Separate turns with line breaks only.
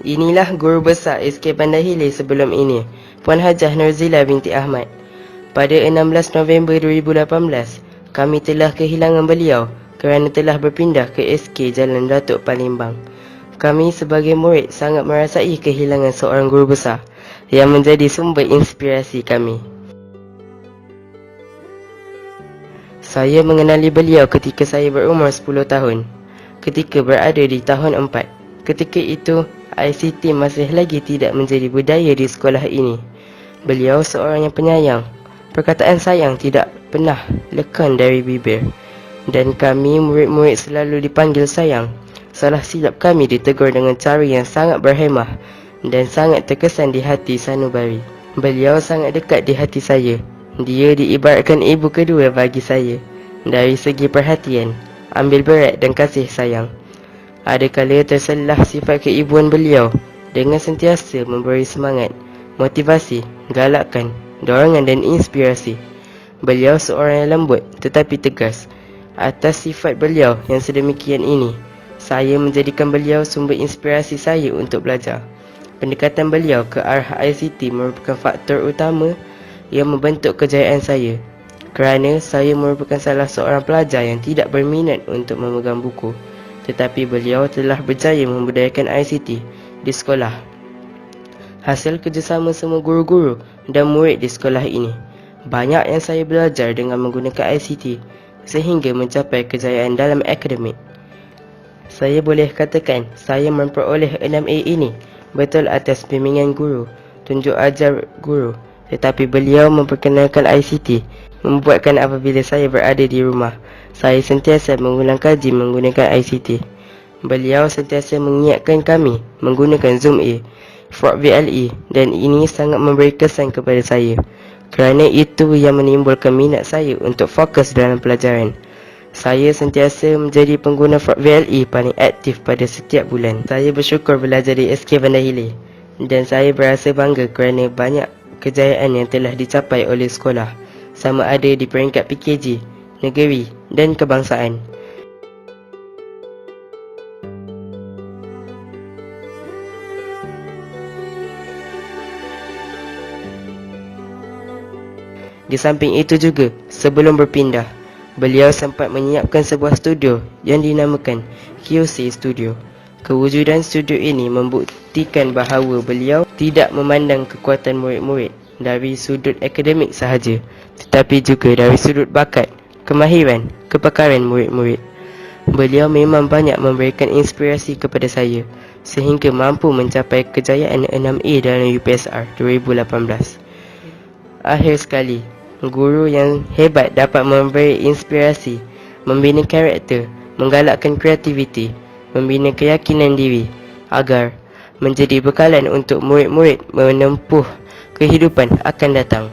Inilah guru besar SK Bandar Hilir sebelum ini, Puan Hajah Nurzila binti Ahmad. Pada 16 November 2018, kami telah kehilangan beliau kerana telah berpindah ke SK Jalan Datuk Palembang. Kami sebagai murid sangat merasai kehilangan seorang guru besar yang menjadi sumber inspirasi kami. Saya mengenali beliau ketika saya berumur 10 tahun, ketika berada di tahun 4. Ketika itu, ICT masih lagi tidak menjadi budaya di sekolah ini. Beliau seorang yang penyayang. Perkataan sayang tidak pernah lekan dari bibir. Dan kami murid-murid selalu dipanggil sayang. Salah silap kami ditegur dengan cara yang sangat berhemah dan sangat terkesan di hati sanubari. Beliau sangat dekat di hati saya. Dia diibaratkan ibu kedua bagi saya. Dari segi perhatian, ambil berat dan kasih sayang. Ada kala terselah sifat keibuan beliau dengan sentiasa memberi semangat, motivasi, galakan, dorongan dan inspirasi. Beliau seorang yang lembut tetapi tegas. Atas sifat beliau yang sedemikian ini, saya menjadikan beliau sumber inspirasi saya untuk belajar. Pendekatan beliau ke arah ICT merupakan faktor utama yang membentuk kejayaan saya, kerana saya merupakan salah seorang pelajar yang tidak berminat untuk memegang buku. Tetapi beliau telah berjaya membudayakan ICT di sekolah. Hasil kerjasama semua guru-guru dan murid di sekolah ini, banyak yang saya belajar dengan menggunakan ICT sehingga mencapai kejayaan dalam akademik. Saya boleh katakan saya memperoleh 6A ini betul atas bimbingan guru, tunjuk ajar guru. Tetapi beliau memperkenalkan ICT, membuatkan apabila saya berada di rumah, saya sentiasa mengulang kaji menggunakan ICT. Beliau sentiasa mengingatkan kami menggunakan Zoom A, Frog VLE dan ini sangat memberi kesan kepada saya. Kerana itu yang menimbulkan minat saya untuk fokus dalam pelajaran. Saya sentiasa menjadi pengguna Frog VLE paling aktif pada setiap bulan. Saya bersyukur belajar di SK Bandar Hilir dan saya berasa bangga kerana banyak kejayaan yang telah dicapai oleh sekolah, sama ada di peringkat PKG, negeri dan kebangsaan. Di samping itu juga, sebelum berpindah, beliau sempat menyiapkan sebuah studio yang dinamakan QC Studio. Kewujudan studio ini membuktikan bahawa beliau tidak memandang kekuatan murid-murid dari sudut akademik sahaja, tetapi juga dari sudut bakat, kemahiran, kepakaran murid-murid. Beliau memang banyak memberikan inspirasi kepada saya sehingga mampu mencapai kejayaan 6A dalam UPSR 2018. Akhir sekali, guru yang hebat dapat memberi inspirasi, membina karakter, menggalakkan kreativiti, membina keyakinan diri agar menjadi bekalan untuk murid-murid menempuh kehidupan akan datang.